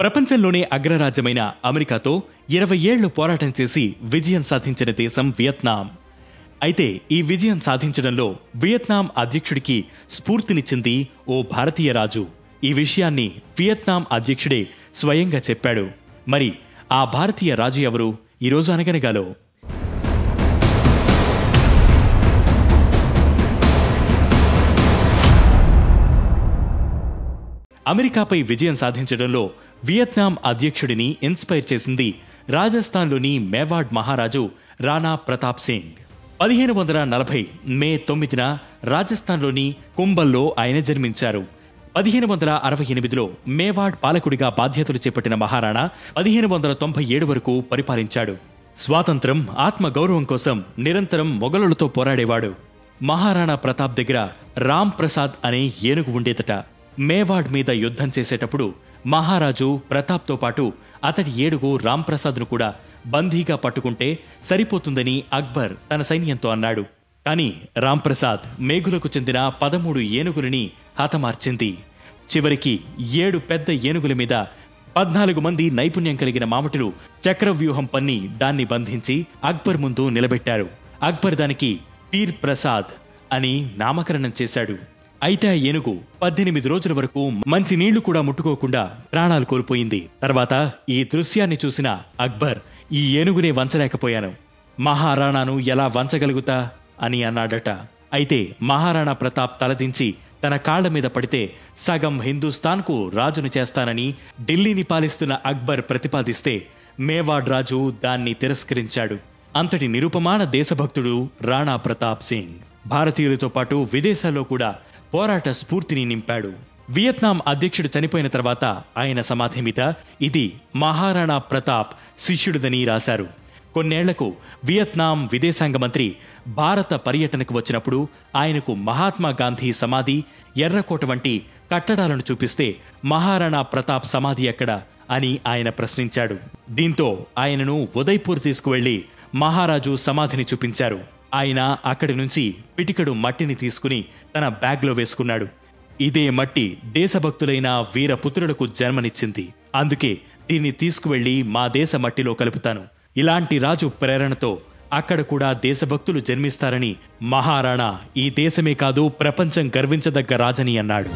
ప్రపంచంలోనే అగ్రరాజ్యమైన అమెరికాతో 20 ఏళ్లు పోరాటం చేసి విజయం సాధించిన దేశం వియత్నాం. అయితే ఈ విజయం సాధించడంలో వియత్నాం అధ్యక్షుడికి స్ఫూర్తినిచ్చింది ఓ భారతీయ రాజు. ఈ విషయాన్ని వియత్నాం అధ్యక్షుడే స్వయంగా చెప్పాడు. మరి ఆ భారతీయ రాజు ఎవరు? ఈరోజు అనగనగాలో అమెరికాపై విజయం సాధించడంలో వియత్నాం అధ్యక్షుడిని ఇన్స్పైర్ చేసింది రాజస్థాన్లోని మేవాడ్ మహారాజు రాణా ప్రతాప్ సింగ్. 1540 మే 9న రాజస్థాన్లోని కుంభల్లో ఆయన జన్మించారు. 1568లో మేవాడ్ పాలకుడిగా బాధ్యతలు చేపట్టిన మహారాణా 1597 వరకు పరిపాలించాడు. స్వాతంత్రం, ఆత్మగౌరవం కోసం నిరంతరం మొఘలులతో పోరాడేవాడు. మహారాణా ప్రతాప్ దగ్గర రామ్ ప్రసాద్ అనే ఏనుగు ఉండేదట. మేవాడ్ మీద యుద్ధం చేసేటప్పుడు మహారాజు ప్రతాప్తో పాటు అతడి ఏడుగు రామ్ ప్రసాద్ను కూడా బందీగా పట్టుకుంటే సరిపోతుందని అక్బర్ తన సైన్యంతో అన్నాడు. కాని రామ్ ప్రసాద్ మేఘులకు చెందిన 13 ఏనుగులని హతమార్చింది. చివరికి 7 పెద్ద ఏనుగుల మీద 14 మంది నైపుణ్యం కలిగిన మావటులు చక్రవ్యూహం పన్ని దాన్ని బంధించి అక్బర్ ముందు నిలబెట్టారు. అక్బర్ దానికి పీర్ ప్రసాద్ అని నామకరణం చేశాడు. అయితే ఆ ఏనుగు 18 రోజుల వరకు మంచి నీళ్లు కూడా ముట్టుకోకుండా ప్రాణాలు కోల్పోయింది. తర్వాత ఈ దృశ్యాన్ని చూసిన అక్బర్, ఈ ఏనుగునే వంచలేకపోయాను, మహారాణాను ఎలా వంచగలుగుతా అని అన్నాడట. అయితే మహారాణా ప్రతాప్ తలదించి తన కాళ్ల మీద పడితే సగం హిందూస్థాన్కు రాజును చేస్తానని ఢిల్లీని పాలిస్తున్న అక్బర్ ప్రతిపాదిస్తే మేవాడ్ రాజు దాన్ని తిరస్కరించాడు. అంతటి నిరుపమాన దేశభక్తుడు రాణా ప్రతాప్ సింగ్ భారతీయులతో పాటు విదేశాల్లో కూడా పోరాట స్ఫూర్తిని నింపాడు. వియత్నాం అధ్యక్షుడు చనిపోయిన తర్వాత ఆయన సమాధి మీద ఇది మహారాణా ప్రతాప్ శిష్యుడిదని రాశారు. కొన్నేళ్లకు వియత్నాం విదేశాంగ మంత్రి భారత పర్యటనకు వచ్చినప్పుడు ఆయనకు మహాత్మా గాంధీ సమాధి, ఎర్రకోట వంటి కట్టడాలను చూపిస్తే మహారాణా ప్రతాప్ సమాధి ఎక్కడ అని ఆయన ప్రశ్నించాడు. దీంతో ఆయనను ఉదయ్పూర్ తీసుకువెళ్లి మహారాజు సమాధిని చూపించారు. ఆయన అక్కడి నుంచి పిటికడు మట్టిని తీసుకుని తన బ్యాగ్లో వేసుకున్నాడు. ఇదే మట్టి దేశభక్తులైన వీరపుత్రులకు జన్మనిచ్చింది. అందుకే దీన్ని తీసుకువెళ్లి మా దేశ మట్టిలో కలుపుతాను. ఇలాంటి రాజు ప్రేరణతో అక్కడ కూడా దేశభక్తులు జన్మిస్తారని మహారాణా ఈ దేశమే కాదు ప్రపంచం గర్వించదగ్గ రాజని అన్నాడు.